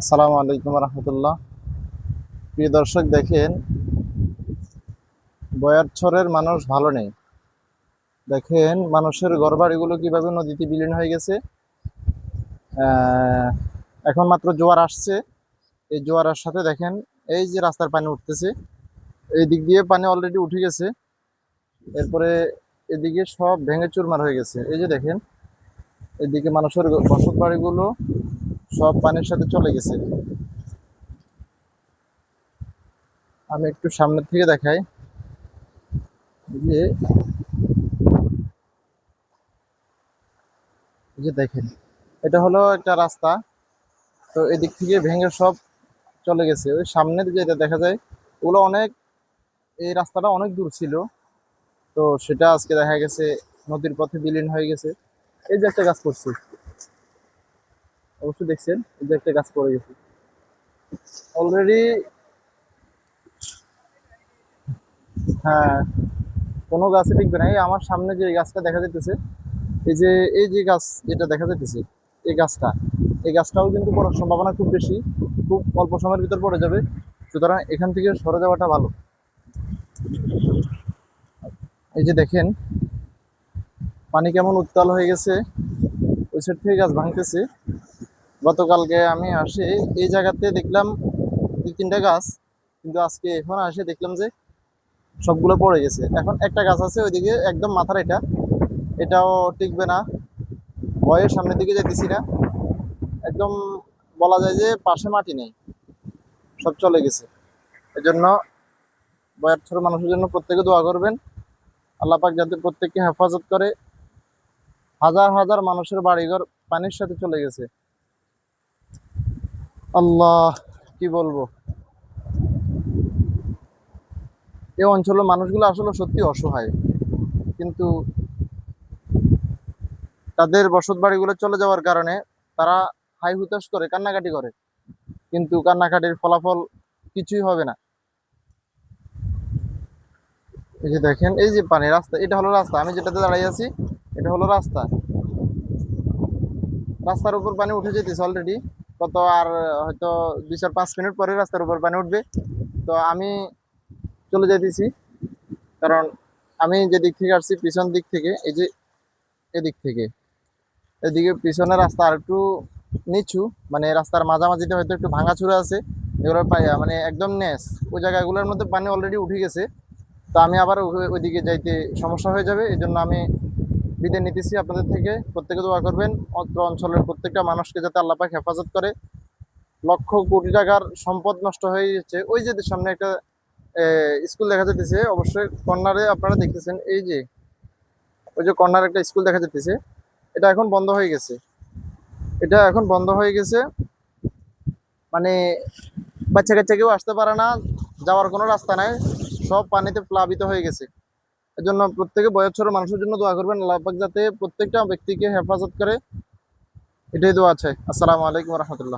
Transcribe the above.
আসসালামু আলাইকুম রহমতুল্লাহ। প্রিয় দর্শক, দেখেন বয়ারছড়ের মানুষ ভালো নেই। দেখেন মানুষের ঘরবাড়িগুলো কিভাবে নদীতে বিলীন হয়ে গেছে। আহ, এখন মাত্র জোয়ার আসছে। এই জোয়ারের সাথে দেখেন এই যে রাস্তার পানি উঠতেছে, এই দিক দিয়ে পানি অলরেডি উঠে গেছে। এরপরে এদিকে সব ভেঙে চুরমার হয়ে গেছে। এই যে দেখেন এদিকে মানুষের বসত বাড়িগুলো সব পানির সাথে চলে গেছে। আমি একটু সামনের থেকে দেখাই যে এই যে দেখেন এটা হলো একটা রাস্তা। তো এদিক থেকে ভেঙে সব চলে গেছে। ওই সামনের যেটা দেখা যায় ওগুলো অনেক, এই রাস্তাটা অনেক দূর ছিল। তো সেটা আজকে দেখা গেছে নদীর পথে বিলীন হয়ে গেছে। এই যে একটা গাছ পড়ছে, অবশ্যই দেখছেন, এই যে একটা গাছ পড়ে গেছে অলরেডি। হ্যাঁ, কোনো গাছে টিকবে না। এই আমার সামনে যে গাছটা দেখা যাইতেছে, এই যে এই যে গাছ যেটা দেখা যাইতেছে, এই গাছটা, এই গাছটাও কিন্তু পড়ার সম্ভাবনা খুব বেশি, খুব অল্প সময়ের ভিতর পড়ে যাবে। সুতরাং এখান থেকে সরে যাওয়াটা ভালো। এই যে দেখেন পানি কেমন উত্তাল হয়ে গেছে, ওই সাইড থেকে গাছ ভাঙতেছে। গতকালকে আমি আসি এই জায়গাতে দেখলাম দুই তিনটা গাছ, কিন্তু আজকে এখন আসে দেখলাম যে সবগুলো পড়ে গেছে। এখন একটা গাছ আছে ওইদিকে একদম মাথার, এটাও টিকবে না। ভয়ে সামনের দিকে যেতেছি না। একদম বলা যায় যে পাশে মাটি নেই, সব চলে গেছে। এজন্য বয়ারছড় মানুষের জন্য প্রত্যেকে দোয়া করবেন, আল্লাহ পাক যাতে প্রত্যেককে হেফাজত করে। হাজার হাজার মানুষের বাড়িঘর পানির সাথে চলে গেছে। আল্লাহ, কি বলবো। এই অঞ্চলের মানুষগুলো আসলে সত্যি অসহায়, কিন্তু তাদের বসত বাড়িগুলো চলে যাওয়ার কারণে তারা হাই হুতাশ করে কান্নাকাটি করে, কিন্তু কান্নাকাটির ফলাফল কিছুই হবে না। এই যে দেখেন এই যে পানি রাস্তা, এটা হলো রাস্তা, আমি যেটাতে দাঁড়িয়ে আছি এটা হলো রাস্তা। রাস্তার উপর পানি উঠে যেতেছে অলরেডি। কত আর হয়তো 2-4-5 মিনিট পরে রাস্তার উপর পানি উঠবে। তো আমি চলে যেতেছি, কারণ আমি যে দিক থেকে আসছি পিছন দিক থেকে, এই যে এদিক থেকে, এদিকে পিছনের রাস্তা আর একটু নিচু, মানে রাস্তার মাঝামাঝিতে হয়তো একটু ভাঙাচুরা আছে। এগুলো মানে একদম নেস, ওই জায়গাগুলোর মধ্যে পানি অলরেডি উঠে গেছে। তো আমি আবার ওইদিকে যাইতে সমস্যা হয়ে যাবে। এই জন্য আমি বিদায় নিতেছি আপনাদের থেকে। প্রত্যেকে দোয়া করবেন অত্র অঞ্চলের প্রত্যেকটা মানুষকে যাতে আল্লাহ পাক হেফাজত করে। লক্ষ কোটি টাকার সম্পদ নষ্ট হয়ে যাচ্ছে। ওই যে সামনে একটা স্কুল দেখা যাচ্ছে, অবশ্যই কর্নারে আপনারা দেখতেছেন, এই যে ওই যে কর্নার একটা স্কুল দেখা যাচ্ছে, এটা এখন বন্ধ হয়ে গেছে। এটা এখন বন্ধ হয়ে গেছে, মানে বাচ্চা কাচ্চা কেউ আসতে পারে না, যাওয়ার কোনো রাস্তা নাই, সব পানিতে প্লাবিত হয়ে গেছে। এজন্য প্রত্যেকে বয়স্ক মানুষের জন্য দোয়া করবেন, আল্লাহ পাক যাতে প্রত্যেকটা ব্যক্তিকে হেফাজত করে। এটাই দোয়া আছে। আসসালামু আলাইকুম রহমতুল্লাহ।